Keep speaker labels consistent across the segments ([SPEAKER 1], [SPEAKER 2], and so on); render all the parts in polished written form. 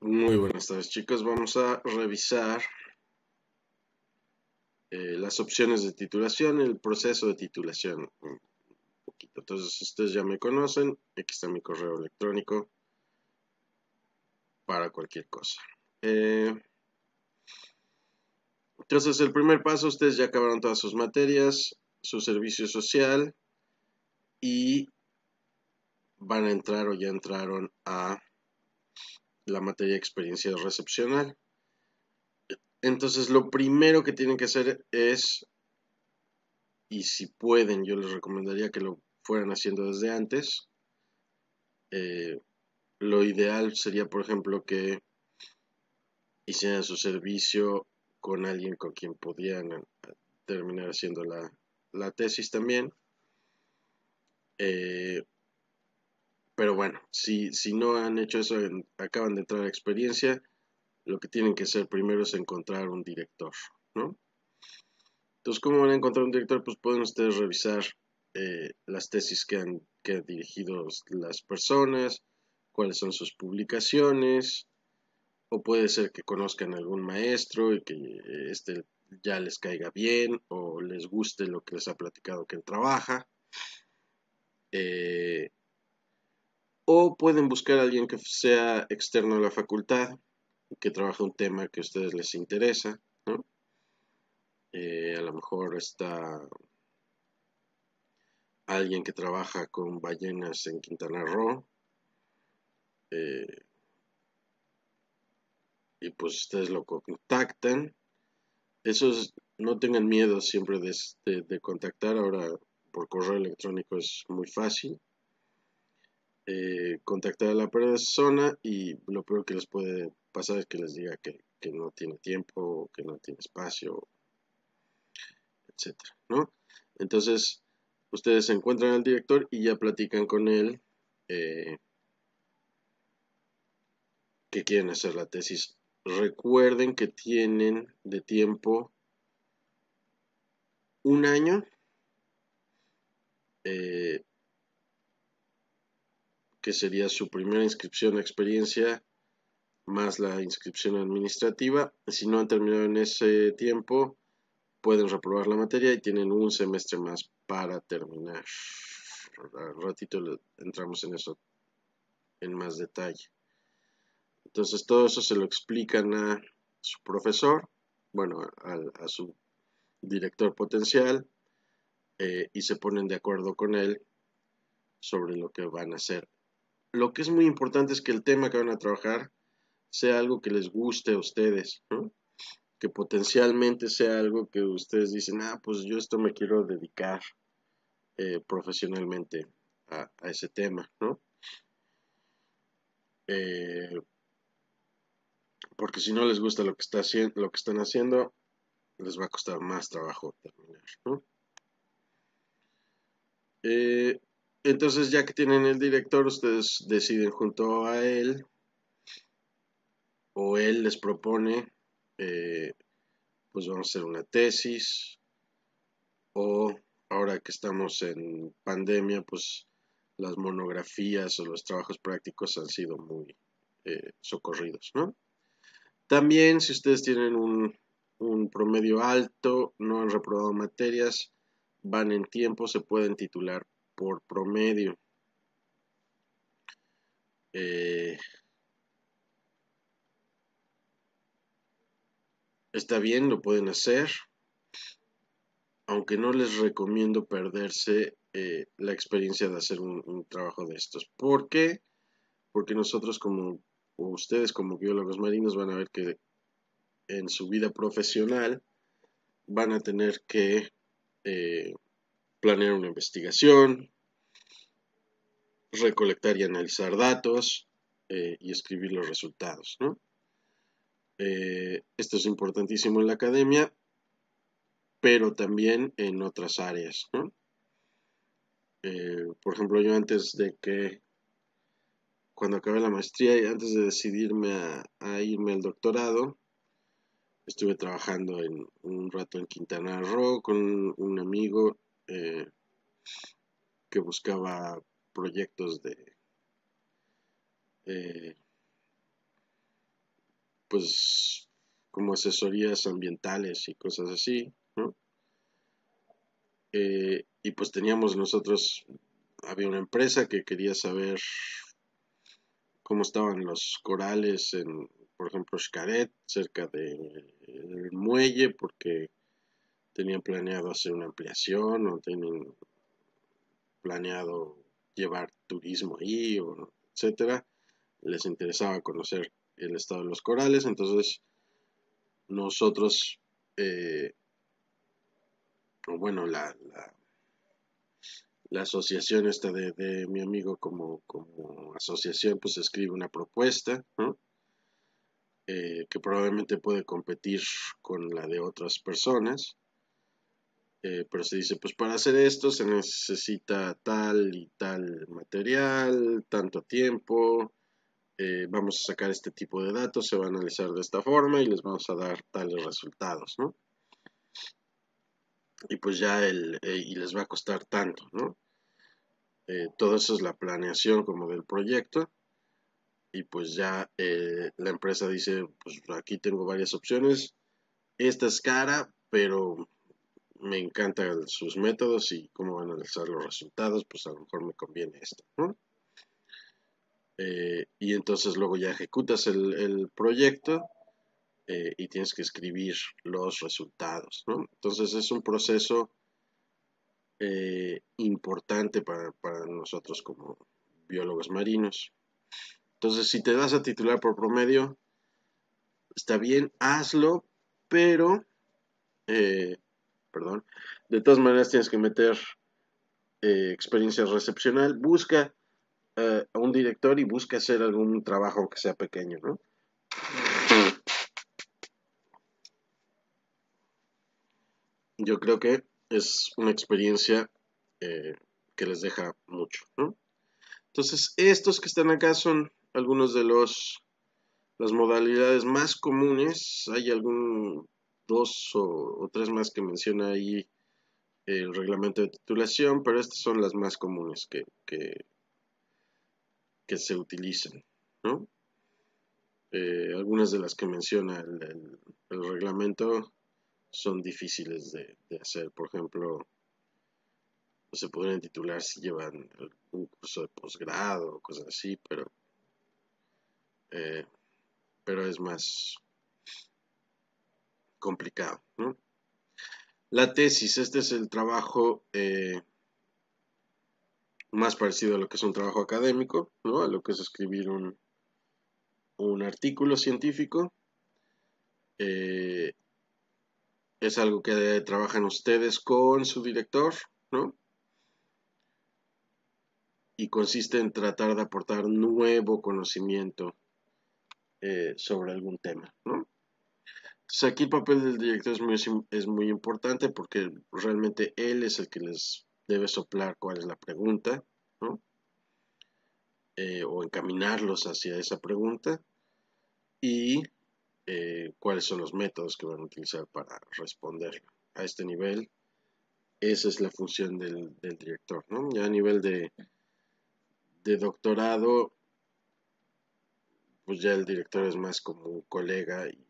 [SPEAKER 1] Muy buenas tardes, chicos. Vamos a revisar las opciones de titulación, el proceso de titulación un poquito. Entonces, ustedes ya me conocen. Aquí está mi correo electrónico para cualquier cosa. Entonces, el primer paso, ustedes ya acabaron todas sus materias, su servicio social y van a entrar o ya entraron a la materia de experiencia recepcional. Entonces, lo primero que tienen que hacer es, y si pueden, yo les recomendaría que lo fueran haciendo desde antes. Lo ideal sería, por ejemplo, que hicieran su servicio con alguien con quien podían terminar haciendo la tesis también. Pero bueno, si no han hecho eso, acaban de entrar a experiencia, lo que tienen que hacer primero es encontrar un director, ¿no? Entonces, ¿cómo van a encontrar un director? Pues pueden ustedes revisar las tesis que han dirigido las personas, cuáles son sus publicaciones, o puede ser que conozcan a algún maestro y que este ya les caiga bien o les guste lo que les ha platicado que él trabaja. Eh, o pueden buscar a alguien que sea externo a la facultad, que trabaje un tema que a ustedes les interesa, ¿no? A lo mejor está alguien que trabaja con ballenas en Quintana Roo, eh, y pues ustedes lo contactan. Esos no tengan miedo siempre de contactar. Ahora por correo electrónico es muy fácil. Contactar a la persona y lo peor que les puede pasar es que les diga que no tiene tiempo, que no tiene espacio, etcétera, ¿no? Entonces, ustedes encuentran al director y ya platican con él eh, que quieren hacer la tesis. Recuerden que tienen de tiempo un año, eh, que sería su primera inscripción a experiencia más la inscripción administrativa. Si no han terminado en ese tiempo, pueden reprobar la materia y tienen un semestre más para terminar. Al ratito entramos en eso en más detalle. Entonces todo eso se lo explican a su profesor, bueno, a su director potencial, y se ponen de acuerdo con él sobre lo que van a hacer. Lo que es muy importante es que el tema que van a trabajar sea algo que les guste a ustedes, ¿no? Que potencialmente sea algo que ustedes dicen, pues yo esto me quiero dedicar profesionalmente a ese tema, ¿no? Eh, porque si no les gusta lo que lo que están haciendo, les va a costar más trabajo terminar, ¿no? Eh, entonces, ya que tienen el director, ustedes deciden junto a él o él les propone, eh, pues vamos a hacer una tesis, o ahora que estamos en pandemia, pues las monografías o los trabajos prácticos han sido muy socorridos, ¿no? También, si ustedes tienen un promedio alto, no han reprobado materias, van en tiempo, se pueden titular por promedio. Eh, Está bien, lo pueden hacer, aunque no les recomiendo perderse la experiencia de hacer un trabajo de estos. ¿Por qué? Porque nosotros o ustedes como biólogos marinos van a ver que en su vida profesional van a tener que eh, planear una investigación, recolectar y analizar datos y escribir los resultados, ¿no? Esto es importantísimo en la academia, pero también en otras áreas, ¿no? Por ejemplo, yo cuando acabé la maestría y antes de decidirme a irme al doctorado, estuve trabajando un rato en Quintana Roo con un amigo eh, que buscaba proyectos eh, pues como asesorías ambientales y cosas así, ¿no? Y pues teníamos nosotros, había una empresa que quería saber cómo estaban los corales en, por ejemplo, Xcaret, cerca del muelle, porque tenían planeado hacer una ampliación o tenían planeado llevar turismo ahí, o etcétera. Les interesaba conocer el estado de los corales, entonces nosotros, bueno, la asociación esta de mi amigo como asociación, pues escribe una propuesta, ¿no? Que probablemente puede competir con la de otras personas, pero se dice, pues para hacer esto se necesita tal y tal material, tanto tiempo, vamos a sacar este tipo de datos, se va a analizar de esta forma y les vamos a dar tales resultados, ¿no? Y pues ya y les va a costar tanto, ¿no? Todo eso es la planeación como del proyecto, y pues ya la empresa dice, pues aquí tengo varias opciones, esta es cara, pero me encantan sus métodos y cómo van a analizar los resultados, pues a lo mejor me conviene esto, ¿no? Y entonces luego ya ejecutas el proyecto, y tienes que escribir los resultados, ¿no? Entonces es un proceso importante para nosotros como biólogos marinos. Entonces, si te vas a titular por promedio, está bien, hazlo, pero, eh, perdón, de todas maneras tienes que meter experiencia recepcional, busca a un director y busca hacer algún trabajo aunque sea pequeño, ¿no? Yo creo que es una experiencia eh, que les deja mucho, ¿no? Entonces, estos que están acá son algunos de las modalidades más comunes. Hay algún dos o tres más que menciona ahí el reglamento de titulación, pero estas son las más comunes que se utilizan, ¿no? Algunas de las que menciona el reglamento son difíciles de hacer. Por ejemplo, pues se podrían titular si llevan un curso de posgrado o cosas así, eh, pero es más complicado, ¿no? La tesis, este es el trabajo más parecido a lo que es un trabajo académico, ¿no? A lo que es escribir un artículo científico. Eh, es algo que trabajan ustedes con su director, ¿no? Y consiste en tratar de aportar nuevo conocimiento sobre algún tema, ¿no? Entonces aquí el papel del director es muy importante porque realmente él es el que les debe soplar cuál es la pregunta, ¿no? O encaminarlos hacia esa pregunta, y cuáles son los métodos que van a utilizar para responderla. A este nivel, esa es la función del director, ¿no? Ya a nivel de doctorado, pues ya el director es más como un colega y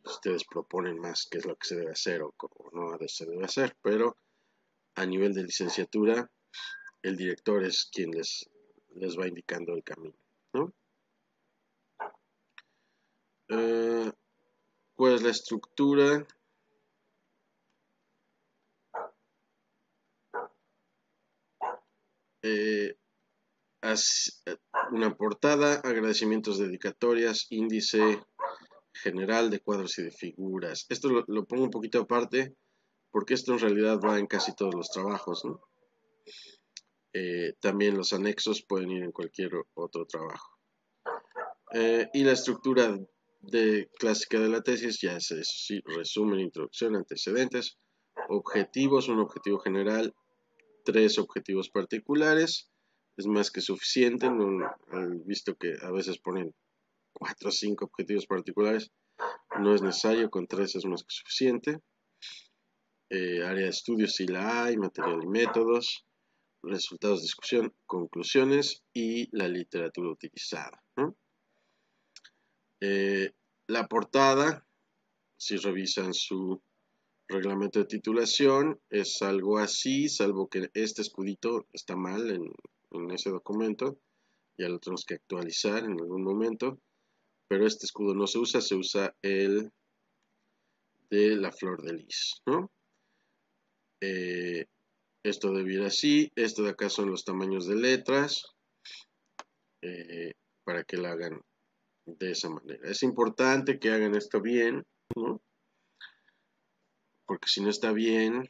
[SPEAKER 1] ustedes proponen más qué es lo que se debe hacer o no se debe hacer, pero a nivel de licenciatura, el director es quien les va indicando el camino, ¿no? ¿Cuál es la estructura? Eh, una portada, agradecimientos, dedicatorias, índice general de cuadros y de figuras. Esto lo pongo un poquito aparte porque esto en realidad va en casi todos los trabajos, ¿no? También los anexos pueden ir en cualquier otro trabajo. Y la estructura clásica de la tesis ya es eso, sí, resumen, introducción, antecedentes, objetivos, un objetivo general, 3 objetivos particulares, es más que suficiente, ¿no? Visto que a veces ponen 4 o 5 objetivos particulares, no es necesario, con 3 es más que suficiente. Área de estudios si la hay, material y métodos, resultados de discusión, conclusiones y la literatura utilizada, ¿no? La portada, si revisan su reglamento de titulación, es algo así, salvo que este escudito está mal en ese documento. Ya lo tenemos que actualizar en algún momento. Pero este escudo no se usa el de la flor de lis, ¿no? Esto debe ir así. Esto de acá son los tamaños de letras. Para que lo hagan de esa manera. Es importante que hagan esto bien, ¿no? Porque si no está bien,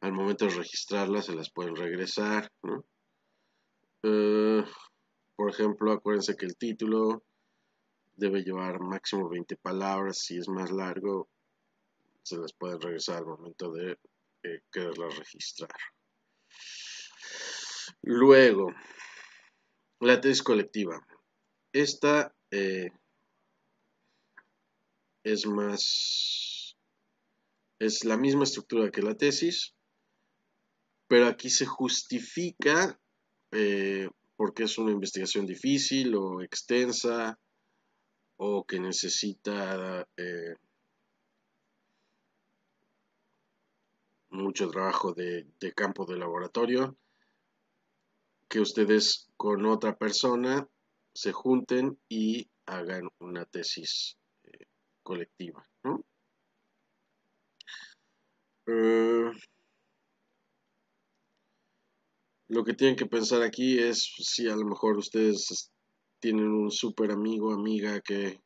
[SPEAKER 1] al momento de registrarlas se las pueden regresar, ¿no? Por ejemplo, acuérdense que el título debe llevar máximo 20 palabras. Si es más largo, se las pueden regresar al momento de quererlas registrar. Luego, la tesis colectiva. Esta es la misma estructura que la tesis, pero aquí se justifica porque es una investigación difícil o extensa o que necesita mucho trabajo de campo de laboratorio, que ustedes con otra persona se junten y hagan una tesis colectiva, ¿no? Lo que tienen que pensar aquí es si a lo mejor ustedes tienen un súper amigo, amiga que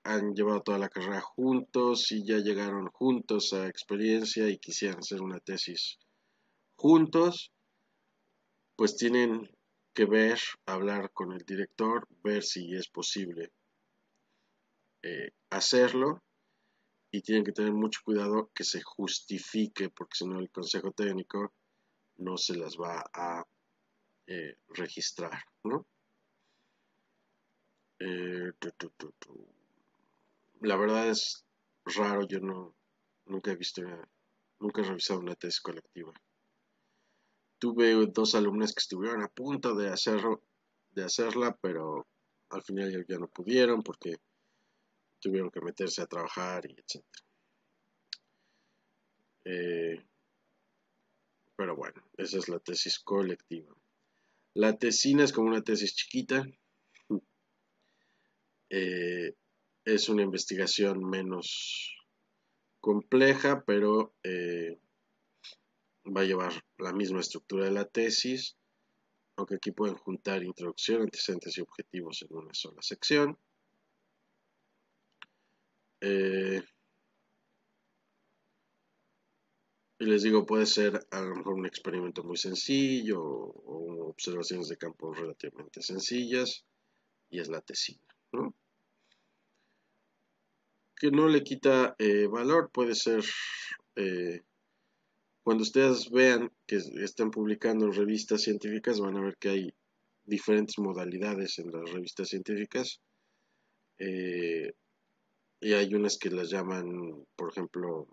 [SPEAKER 1] han llevado toda la carrera juntos y ya llegaron juntos a experiencia y quisieran hacer una tesis juntos, pues tienen que hablar con el director, ver si es posible hacerlo, y tienen que tener mucho cuidado que se justifique, porque si no el consejo técnico no se las va a registrar, ¿no? La verdad es raro, yo nunca he revisado una tesis colectiva. Tuve dos alumnas que estuvieron a punto de hacerla, pero al final ya no pudieron porque tuvieron que meterse a trabajar y etc. Pero bueno, esa es la tesis colectiva. La tesina es como una tesis chiquita. Es una investigación menos compleja, pero va a llevar la misma estructura de la tesis, aunque aquí pueden juntar introducción, antecedentes y objetivos en una sola sección. Y les digo, puede ser a lo mejor un experimento muy sencillo o observaciones de campo relativamente sencillas, y es la tesina, ¿no? Que no le quita valor, puede ser cuando ustedes vean que están publicando en revistas científicas, van a ver que hay diferentes modalidades en las revistas científicas, y hay unas que las llaman, por ejemplo,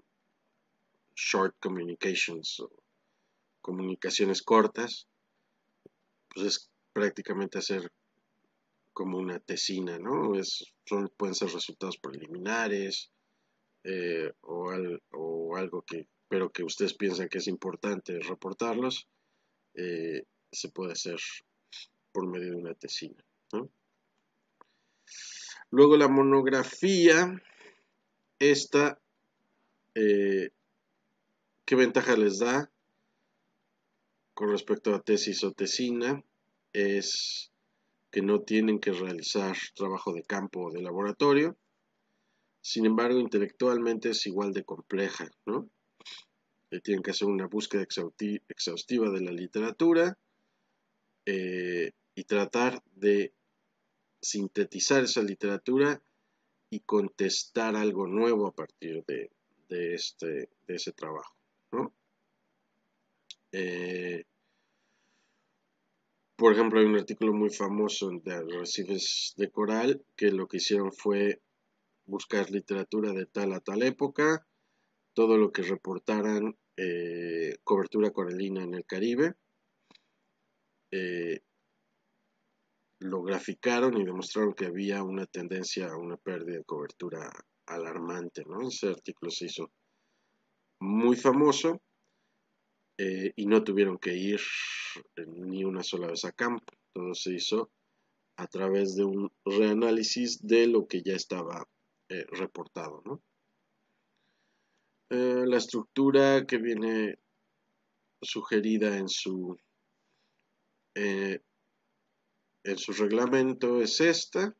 [SPEAKER 1] short communications o comunicaciones cortas. Pues es prácticamente hacer como una tesina, ¿no? Pueden ser resultados preliminares o algo pero que ustedes piensan que es importante reportarlos, se puede hacer por medio de una tesina, ¿no? Luego la monografía, esta, ¿qué ventaja les da con respecto a tesis o tesina? Es que no tienen que realizar trabajo de campo o de laboratorio. Sin embargo, intelectualmente es igual de compleja, ¿no? Tienen que hacer una búsqueda exhaustiva de la literatura y tratar de sintetizar esa literatura y contestar algo nuevo a partir de ese trabajo, ¿no? Por ejemplo, hay un artículo muy famoso de arrecifes de coral que lo que hicieron fue buscar literatura de tal a tal época, todo lo que reportaran cobertura coralina en el Caribe, lo graficaron y demostraron que había una tendencia a una pérdida de cobertura alarmante, ¿no? Ese artículo se hizo muy famoso y no tuvieron que ir ni una sola vez a campo. Todo se hizo a través de un reanálisis de lo que ya estaba reportado, ¿no? La estructura que viene sugerida en su reglamento es esta,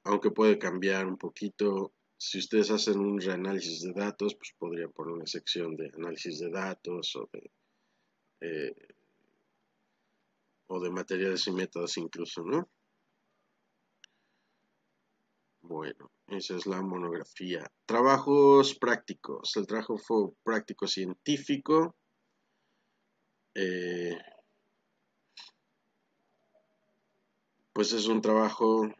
[SPEAKER 1] aunque puede cambiar un poquito. Si ustedes hacen un reanálisis de datos, pues podrían poner una sección de análisis de datos o de materiales y métodos incluso, ¿no? Bueno, esa es la monografía. Trabajos prácticos. El trabajo fue práctico científico. Pues es un trabajo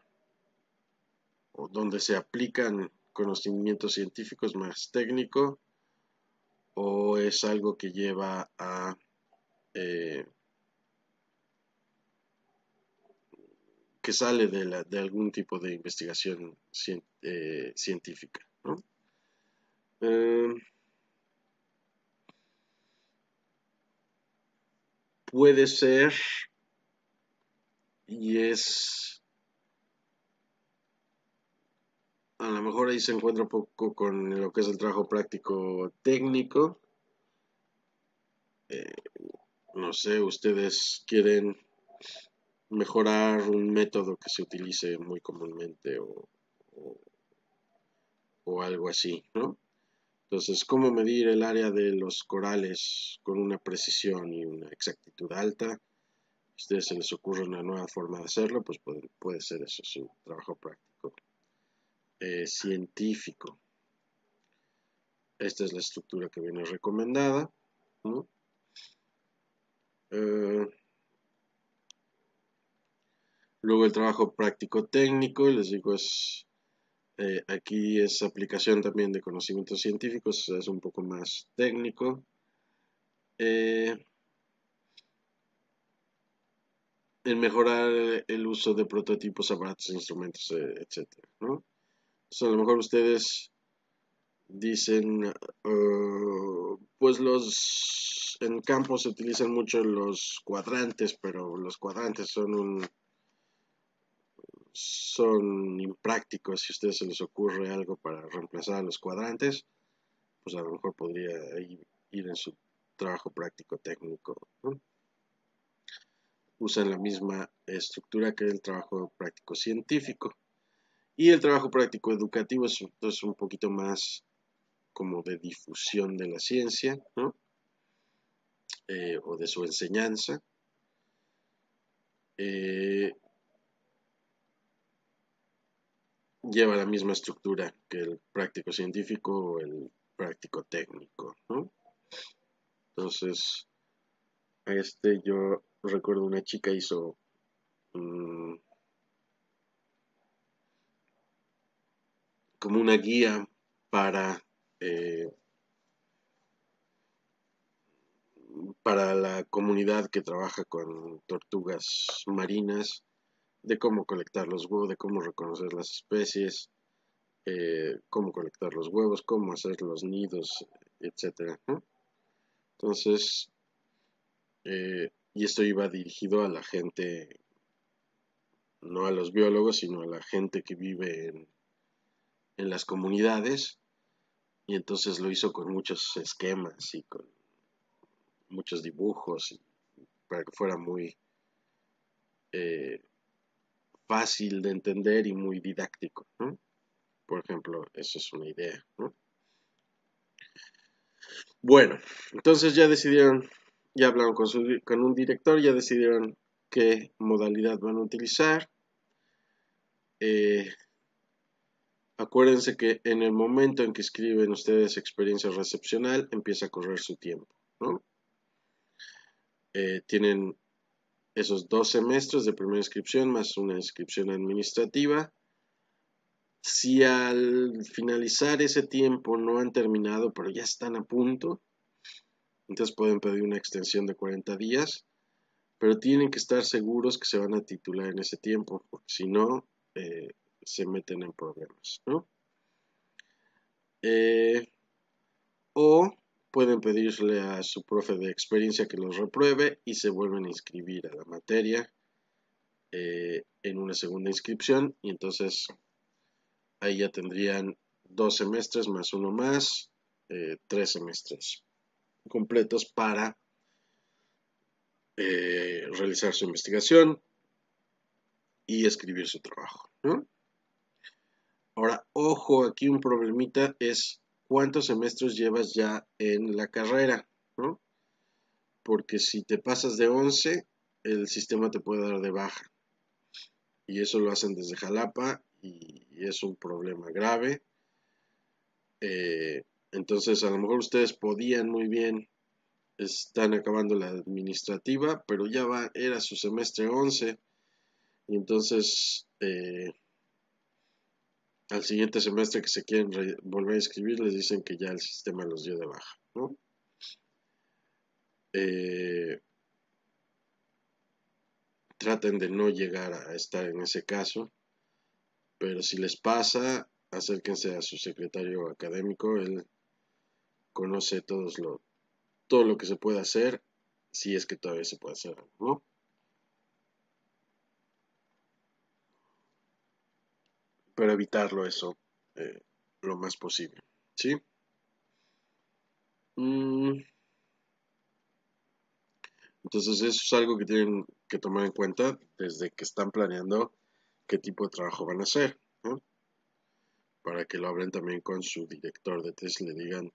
[SPEAKER 1] donde se aplican conocimientos científicos más técnicos, o es algo que lleva a que sale de algún tipo de investigación científica, ¿no? Puede ser, y es, a lo mejor ahí se encuentra un poco con lo que es el trabajo práctico técnico. No sé, ustedes quieren mejorar un método que se utilice muy comúnmente o algo así, ¿no? Entonces, ¿cómo medir el área de los corales con una precisión y una exactitud alta? Si a ustedes se les ocurre una nueva forma de hacerlo, pues puede ser eso, su trabajo práctico científico. Esta es la estructura que viene recomendada, ¿no? Luego el trabajo práctico técnico, les digo, aquí es aplicación también de conocimientos científicos, es un poco más técnico. En mejorar el uso de prototipos, aparatos, instrumentos, etcétera, ¿no? Entonces, a lo mejor ustedes dicen, pues en campo se utilizan mucho los cuadrantes, pero los cuadrantes son imprácticos. Si a ustedes se les ocurre algo para reemplazar a los cuadrantes, pues a lo mejor podría ir en su trabajo práctico técnico, ¿no? Usan la misma estructura que el trabajo práctico científico. Y el trabajo práctico educativo es entonces un poquito más como de difusión de la ciencia, ¿no? O de su enseñanza. Lleva la misma estructura que el práctico científico o el práctico técnico, ¿no? Entonces, yo recuerdo una chica hizo como una guía para la comunidad que trabaja con tortugas marinas, de cómo colectar los huevos, de cómo reconocer las especies, cómo colectar los huevos, cómo hacer los nidos, etcétera, ¿no? Entonces, y esto iba dirigido a la gente, no a los biólogos, sino a la gente que vive en las comunidades, y entonces lo hizo con muchos esquemas y con muchos dibujos, para que fuera muy fácil de entender y muy didáctico, ¿no? Por ejemplo, eso es una idea, ¿no? Bueno, entonces ya decidieron, ya hablaron con un director, ya decidieron qué modalidad van a utilizar. Acuérdense que en el momento en que escriben ustedes experiencia recepcional, empieza a correr su tiempo, ¿no? Tienen esos 2 semestres de primera inscripción más una inscripción administrativa. Si al finalizar ese tiempo no han terminado, pero ya están a punto, entonces pueden pedir una extensión de 40 días pero tienen que estar seguros que se van a titular en ese tiempo, porque si no, se meten en problemas, ¿no? O pueden pedirle a su profe de experiencia que los repruebe y se vuelven a inscribir a la materia en una segunda inscripción, y entonces ahí ya tendrían 2 semestres más uno más, 3 semestres completos para realizar su investigación y escribir su trabajo, ¿no? Ahora, ojo, aquí un problemita es cuántos semestres llevas ya en la carrera, ¿no? Porque si te pasas de 11, el sistema te puede dar de baja. Y eso lo hacen desde Jalapa y es un problema grave. Entonces, a lo mejor ustedes podían muy bien, están acabando la administrativa, pero ya era su semestre 11, y entonces al siguiente semestre que se quieren volver a inscribir, les dicen que ya el sistema los dio de baja, ¿no? Traten de no llegar a estar en ese caso, pero si les pasa, acérquense a su secretario académico, él conoce todo lo que se puede hacer, si es que todavía se puede hacer, ¿no? Para evitarlo eso lo más posible, ¿sí? Entonces eso es algo que tienen que tomar en cuenta desde que están planeando qué tipo de trabajo van a hacer, ¿no? Para que lo hablen también con su director de tesis y le digan,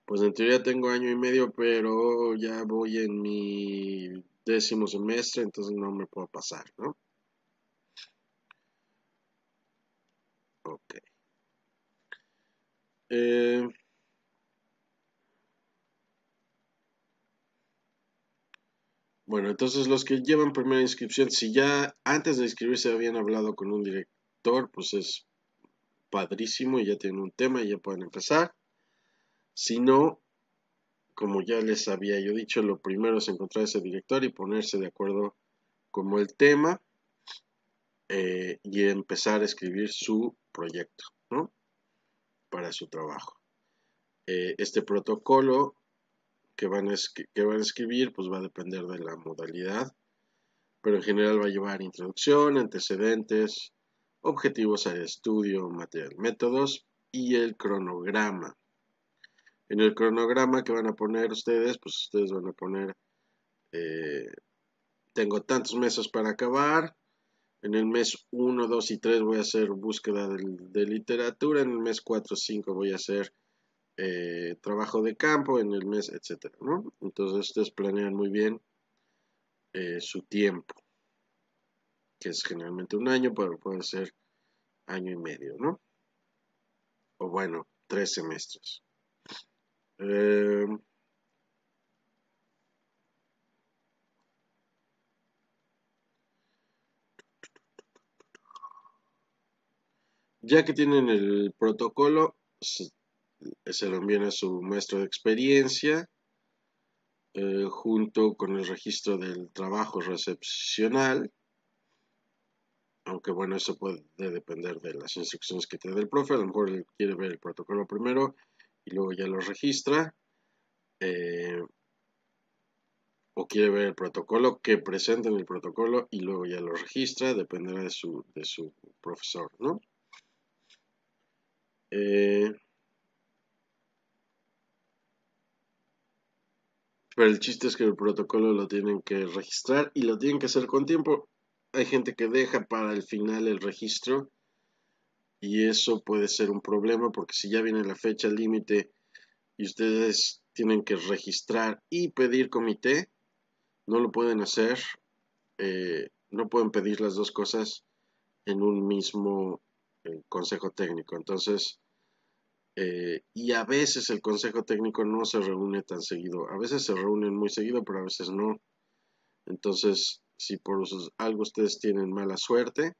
[SPEAKER 1] pues en teoría tengo año y medio, pero ya voy en mi 10º semestre, entonces no me puedo pasar, ¿no? Ok. Eh, bueno, entonces los que llevan primera inscripción, si ya antes de inscribirse habían hablado con un director, pues es padrísimo y ya tienen un tema y ya pueden empezar. Si no, como ya les había yo dicho, lo primero es encontrar ese director y ponerse de acuerdo como el tema y empezar a escribir su proyecto, ¿no? Para su trabajo. Este protocolo que van a escribir pues va a depender de la modalidad, pero en general va a llevar introducción, antecedentes, objetivos al estudio, material, métodos y el cronograma. En el cronograma que van a poner ustedes, pues ustedes van a poner, tengo tantos meses para acabar, en el mes 1, 2 y 3 voy a hacer búsqueda de literatura, en el mes 4, 5 voy a hacer trabajo de campo, en el mes, etcétera, ¿no? Entonces ustedes planean muy bien su tiempo, que es generalmente un año, pero puede ser año y medio, ¿no? O bueno, 3 semestres. Eh, ya que tienen el protocolo, se lo envían a su maestro de experiencia junto con el registro del trabajo recepcional, aunque bueno, eso puede depender de las instrucciones que te dé el profe, a lo mejor él quiere ver el protocolo primero y luego ya lo registra, eh, o quiere ver el protocolo, que presenten el protocolo y luego ya lo registra, dependerá de su profesor, ¿no? Eh, pero el chiste es que el protocolo lo tienen que registrar y lo tienen que hacer con tiempo. Hay gente que deja para el final el registro y eso puede ser un problema porque si ya viene la fecha límite y ustedes tienen que registrar y pedir comité, no lo pueden hacer, no pueden pedir las dos cosas en un mismo consejo técnico. Entonces, y a veces el consejo técnico no se reúne tan seguido, a veces se reúnen muy seguido, pero a veces no. Entonces, si por algo ustedes tienen mala suerte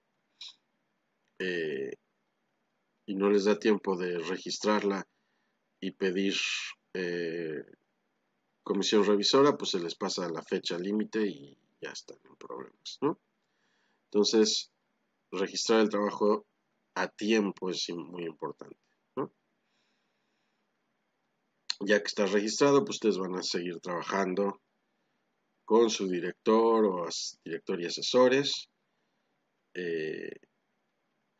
[SPEAKER 1] eh, y no les da tiempo de registrarla y pedir comisión revisora, pues se les pasa la fecha límite y ya están en problemas, ¿no? Entonces, registrar el trabajo a tiempo es muy importante, ¿no? Ya que está registrado, pues ustedes van a seguir trabajando con su director o director y asesores,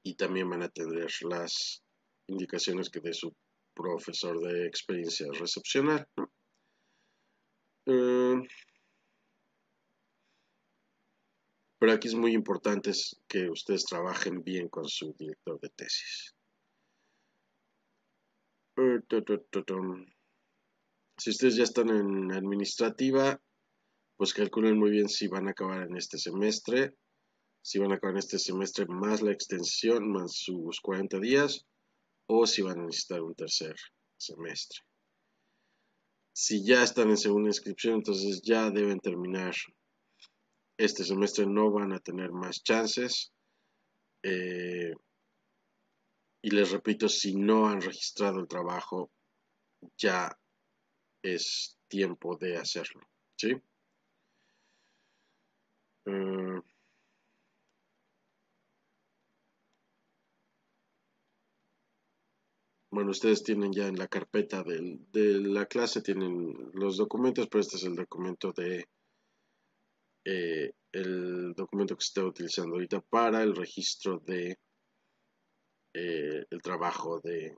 [SPEAKER 1] y también van a tener las indicaciones que dé su profesor de experiencia recepcional, ¿no? Pero aquí es muy importante que ustedes trabajen bien con su director de tesis. Si ustedes ya están en administrativa, pues calculen muy bien si van a acabar en este semestre, si van a acabar en este semestre más la extensión, más sus 40 días, o si van a necesitar un tercer semestre. Si ya están en segunda inscripción, entonces ya deben terminar este semestre, no van a tener más chances. Y les repito, si no han registrado el trabajo, ya es tiempo de hacerlo, ¿sí? Bueno, ustedes tienen ya en la carpeta de la clase, tienen los documentos, pero este es el documento el documento que se está utilizando ahorita para el registro de el trabajo de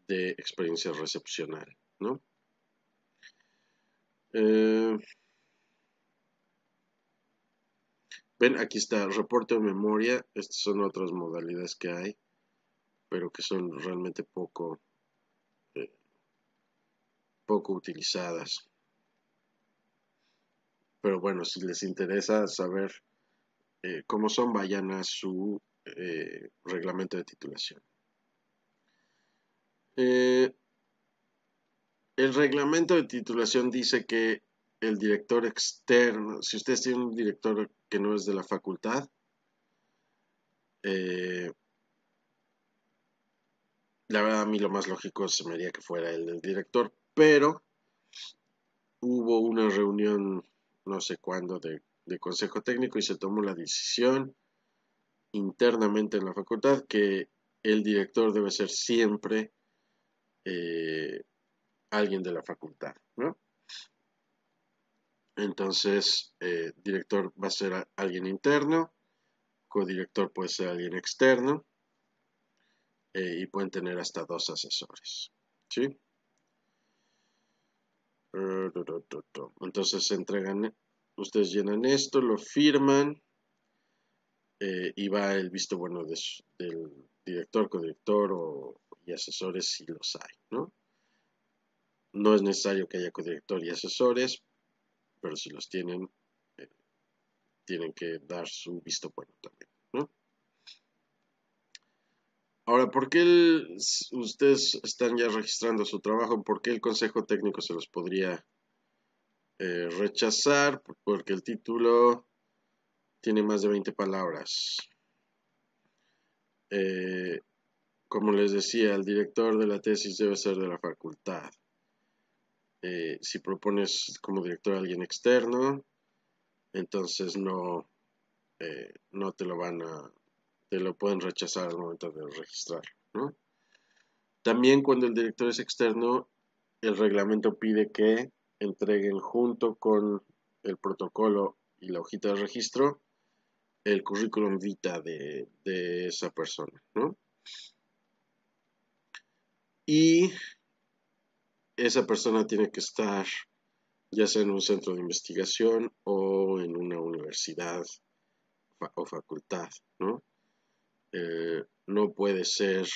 [SPEAKER 1] experiencia recepcional, ¿no? Ven, aquí está, reporte de memoria. Estas son otras modalidades que hay, pero que son realmente poco utilizadas. Pero bueno, si les interesa saber cómo son, vayan a su reglamento de titulación. El reglamento de titulación dice que el director externo, si ustedes tienen un director que no es de la facultad, la verdad a mí lo más lógico se me haría que fuera el director, pero hubo una reunión no sé cuándo de consejo técnico y se tomó la decisión internamente en la facultad que el director debe ser siempre alguien de la facultad, ¿no? Entonces, director va a ser alguien interno, codirector puede ser alguien externo, y pueden tener hasta 2 asesores, ¿sí? Entonces entregan, ustedes llenan esto, lo firman, y va el visto bueno del director, codirector y asesores si los hay, ¿no? No es necesario que haya codirector y asesores, pero si los tienen, tienen que dar su visto bueno también, ¿no? Ahora, ¿por qué ustedes están ya registrando su trabajo? ¿Por qué el consejo técnico se los podría rechazar? Porque el título tiene más de 20 palabras. Como les decía, el director de la tesis debe ser de la facultad. Si propones como director a alguien externo, entonces no te lo pueden rechazar al momento de registrar, ¿no? También cuando el director es externo, el reglamento pide que entreguen junto con el protocolo y la hojita de registro el currículum vitae de esa persona, ¿no? Y esa persona tiene que estar ya sea en un centro de investigación o en una universidad o facultad, ¿no? No puede ser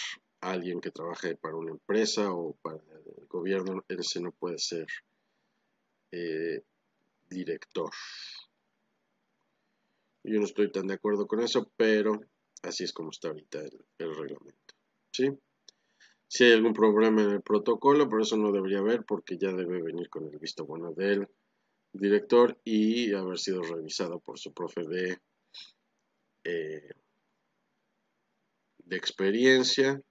[SPEAKER 1] alguien que trabaje para una empresa o para el gobierno, ese no puede ser director. Yo no estoy tan de acuerdo con eso, pero así es como está ahorita el reglamento, ¿sí? Si hay algún problema en el protocolo, pero eso no debería haber porque ya debe venir con el visto bueno del director y haber sido revisado por su profe de experiencia,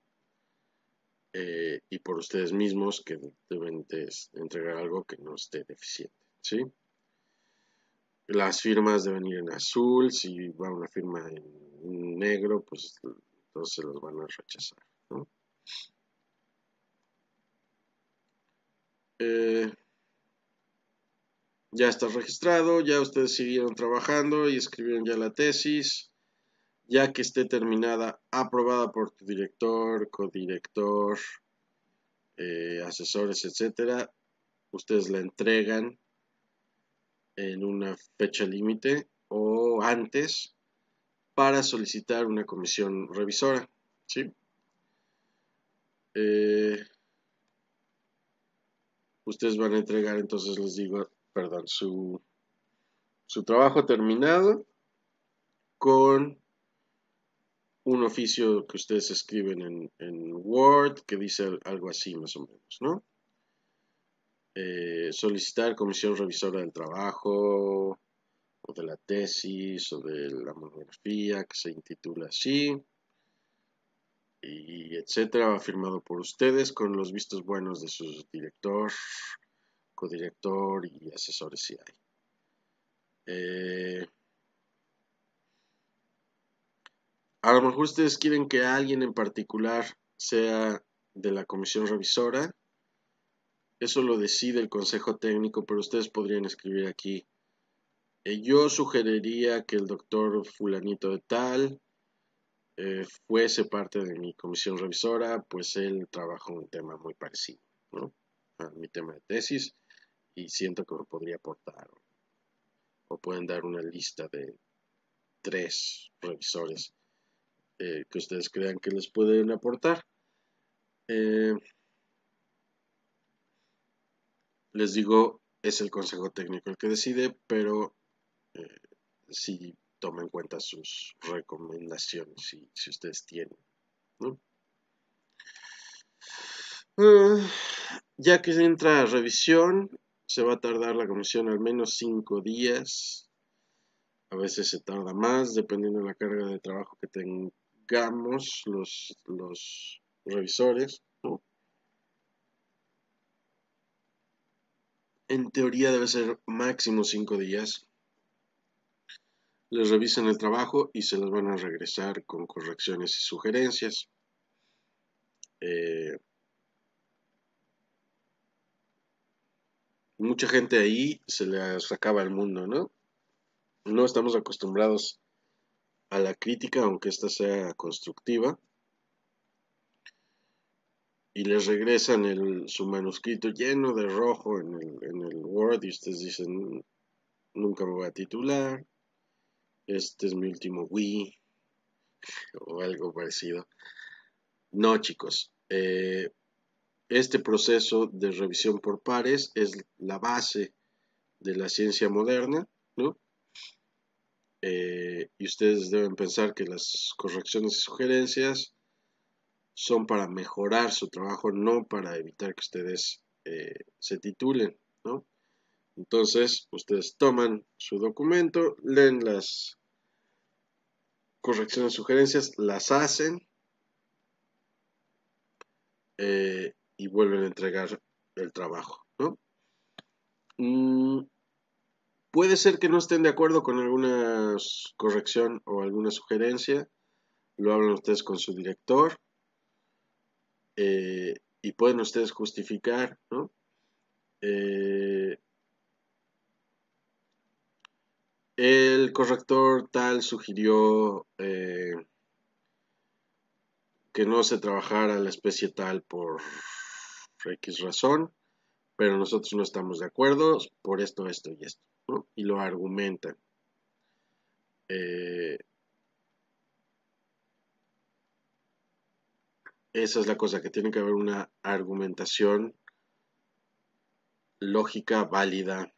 [SPEAKER 1] y por ustedes mismos que deben de entregar algo que no esté deficiente, ¿sí? Las firmas deben ir en azul. Si va una firma en negro, pues entonces se los van a rechazar, ¿no? Ya está registrado, ya ustedes siguieron trabajando y escribieron ya la tesis. Ya que esté terminada, aprobada por tu director, codirector, asesores, etcétera, ustedes la entregan en una fecha límite o antes para solicitar una comisión revisora, ¿sí? Ustedes van a entregar, entonces les digo, perdón, su trabajo terminado con un oficio que ustedes escriben en Word que dice algo así más o menos, ¿no? Solicitar comisión revisora del trabajo o de la tesis o de la monografía que se intitula así y etcétera, va firmado por ustedes con los vistos buenos de su director, codirector y asesores si hay. A lo mejor ustedes quieren que alguien en particular sea de la comisión revisora. Eso lo decide el consejo técnico, pero ustedes podrían escribir aquí. Yo sugeriría que el doctor fulanito de tal fuese parte de mi comisión revisora, pues él trabajó un tema muy parecido, ¿no? A mi tema de tesis y siento que me podría aportar. O pueden dar una lista de 3 revisores que ustedes crean que les pueden aportar. Les digo, es el consejo técnico el que decide, pero sí toma en cuenta sus recomendaciones si ustedes tienen, ¿no? Ya que entra a revisión, se va a tardar la comisión al menos 5 días. A veces se tarda más, dependiendo de la carga de trabajo que tengamos los revisores, ¿no? En teoría debe ser máximo 5 días. Les revisan el trabajo y se los van a regresar con correcciones y sugerencias. Mucha gente ahí se les acaba el mundo, ¿no? No estamos acostumbrados a la crítica, aunque ésta sea constructiva, y les regresan su manuscrito lleno de rojo en el Word y ustedes dicen, nunca me voy a titular, este es mi último Wii o algo parecido. No, chicos, este proceso de revisión por pares es la base de la ciencia moderna, ¿no? Y ustedes deben pensar que las correcciones y sugerencias son para mejorar su trabajo, no para evitar que ustedes se titulen, ¿no? Entonces, ustedes toman su documento, leen las correcciones y sugerencias, las hacen y vuelven a entregar el trabajo, ¿no? Puede ser que no estén de acuerdo con alguna corrección o alguna sugerencia, lo hablan ustedes con su director y pueden ustedes justificar, ¿no? El corrector tal sugirió que no se trabajara la especie tal por X razón, pero nosotros no estamos de acuerdo por esto, esto y esto, ¿no? Y lo argumentan. Esa es la cosa, que tiene que haber una argumentación lógica, válida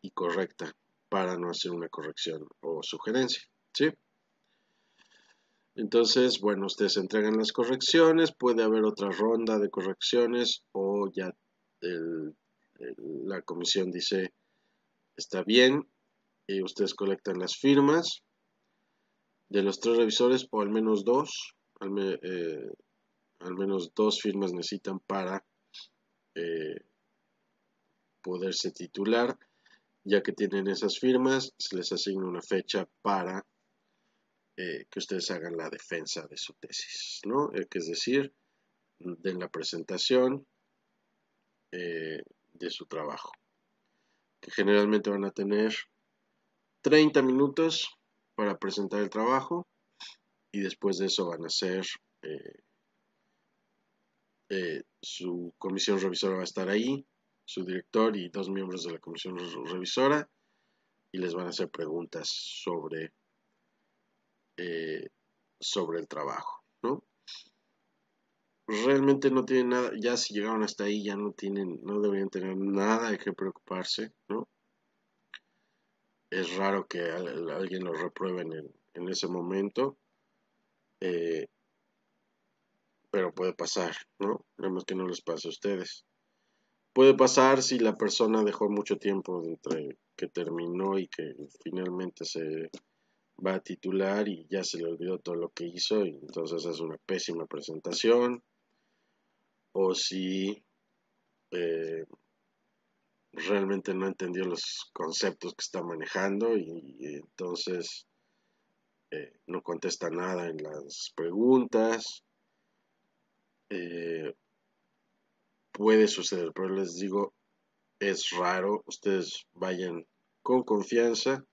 [SPEAKER 1] y correcta para no hacer una corrección o sugerencia, ¿sí? Entonces, bueno, ustedes entregan las correcciones, puede haber otra ronda de correcciones o ya la comisión dice está bien y ustedes colectan las firmas de los 3 revisores o al menos 2, al menos 2 firmas necesitan para poderse titular. Ya que tienen esas firmas, se les asigna una fecha para que ustedes hagan la defensa de su tesis, ¿no? Que es decir, den la presentación de su trabajo, que generalmente van a tener 30 minutos para presentar el trabajo y después de eso van a hacer, su comisión revisora va a estar ahí, su director y 2 miembros de la comisión revisora, y les van a hacer preguntas eh, sobre el trabajo, ¿no? Realmente no tienen nada, ya si llegaron hasta ahí ya no deberían tener nada de qué preocuparse, ¿no? Es raro que alguien lo repruebe en ese momento, eh, pero puede pasar, ¿no? Esperemos que no les pase a ustedes. Puede pasar si la persona dejó mucho tiempo entre que terminó y que finalmente se va a titular y ya se le olvidó todo lo que hizo y entonces es una pésima presentación. O si eh, realmente no entendió los conceptos que está manejando y entonces no contesta nada en las preguntas. Eh, puede suceder, pero les digo, es raro. Ustedes vayan con confianza.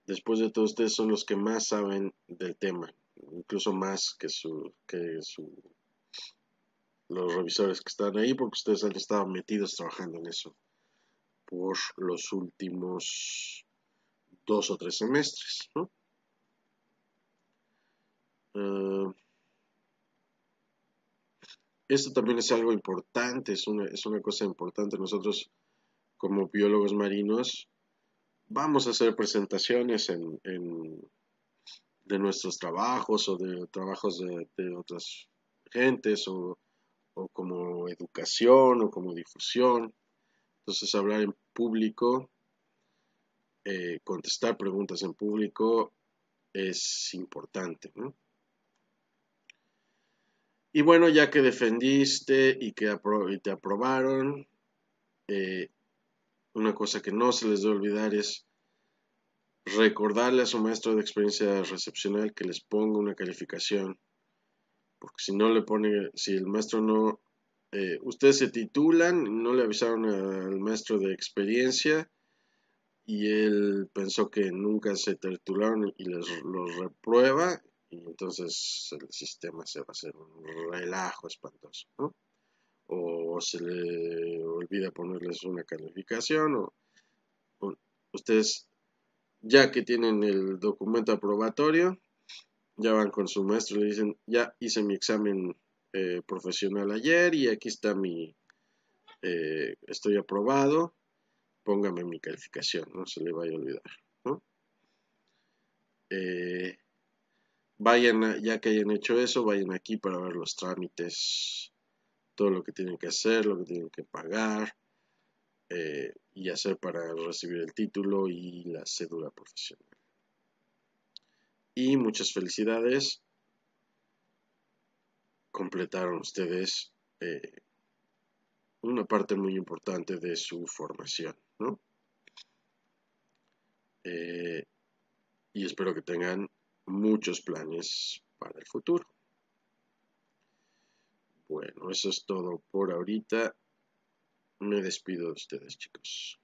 [SPEAKER 1] Después de todo, ustedes son los que más saben del tema, incluso más los revisores que están ahí, porque ustedes han estado metidos trabajando en eso por los últimos 2 o 3 semestres, ¿no? Uh, esto también es algo importante, es una cosa importante. Nosotros, como biólogos marinos, vamos a hacer presentaciones de nuestros trabajos o de trabajos de otras gentes o como educación o como difusión. Entonces, hablar en público, contestar preguntas en público es importante, ¿no? Y bueno, ya que defendiste y que y te aprobaron, eh, una cosa que no se les debe olvidar es recordarle a su maestro de experiencia recepcional que les ponga una calificación, porque si no le pone, si el maestro no, ustedes se titulan, no le avisaron al maestro de experiencia y él pensó que nunca se titularon y los reprueba y entonces el sistema se va a hacer un relajo espantoso, ¿no? O se le olvida ponerles una calificación o ustedes ya que tienen el documento aprobatorio ya van con su maestro y le dicen ya hice mi examen profesional ayer y aquí está estoy aprobado, póngame mi calificación, no se le vaya a olvidar, ¿no? Eh, ya que hayan hecho eso, vayan aquí para ver los trámites, todo lo que tienen que hacer, lo que tienen que pagar y hacer para recibir el título y la cédula profesional. Y muchas felicidades, completaron ustedes una parte muy importante de su formación, ¿no? Eh, y espero que tengan muchos planes para el futuro. Bueno, eso es todo por ahorita. Me despido de ustedes, chicos.